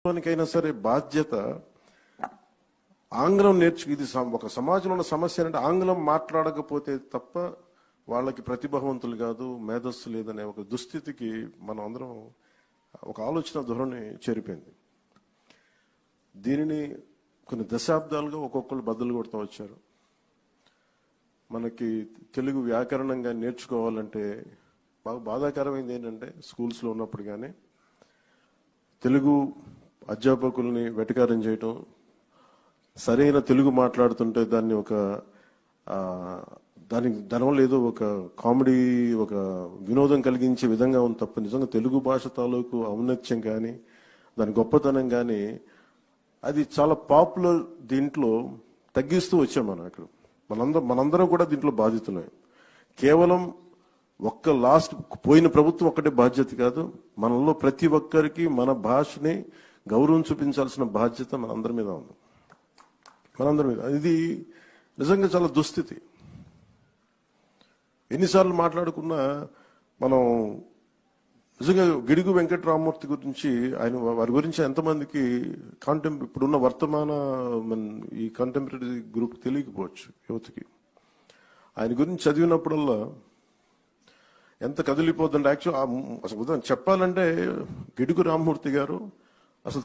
ఎవరికైనా సరే బాధ్యత ఆంగ్లం ఇది ఒక సమాజంలో ఉన్న సమస్య అంటే ఆంగ్లం మాట్లాడకపోతే తప్ప వాళ్ళకి ప్రతిభావంతులు కాదు, మేధస్సు లేదనే ఒక దుస్థితికి మనం అందరం ఒక ఆలోచన ధోరణి చేరిపోయింది. దీనిని కొన్ని దశాబ్దాలుగా ఒక్కొక్కరు బద్దలు కొడుతూ వచ్చారు. మనకి తెలుగు వ్యాకరణంగా నేర్చుకోవాలంటే బాగా బాధాకరమైంది ఏంటంటే స్కూల్స్లో ఉన్నప్పుడు కానీ తెలుగు అధ్యాపకుల్ని వెటకారం చేయటం, సరైన తెలుగు మాట్లాడుతుంటే దాన్ని దానివల్ల ఏదో ఒక కామెడీ, ఒక వినోదం కలిగించే విధంగా ఉంది తప్ప నిజంగా తెలుగు భాష తాలూకు ఔన్నత్యం కానీ దాని గొప్పతనం కానీ అది చాలా పాపులర్ దీంట్లో తగ్గిస్తూ వచ్చాం. మనం ఇక్కడ మనందరం కూడా దీంట్లో బాధితులే. కేవలం లాస్ట్ పోయిన ప్రభుత్వం ఒక్కటే బాధ్యత కాదు, మనలో ప్రతి ఒక్కరికి మన భాషని గౌరవం చూపించాల్సిన బాధ్యత మనందరి మీద ఉంది. ఇది నిజంగా చాలా దుస్థితి. ఎన్నిసార్లు మాట్లాడుకున్నా మనం నిజంగా గిడుగు వెంకటరామమూర్తి గురించి వారి గురించి ఎంతమందికి ఇప్పుడున్న వర్తమాన ఈ కంటెంపరీ గ్రూప్ తెలియకపోవచ్చు యువతకి. ఆయన గురించి చదివినప్పుడల్లా ఎంత కదిలిపోతుందంటే అసలు చెప్పాలంటే గిడుగు రామమూర్తి గారు అసలు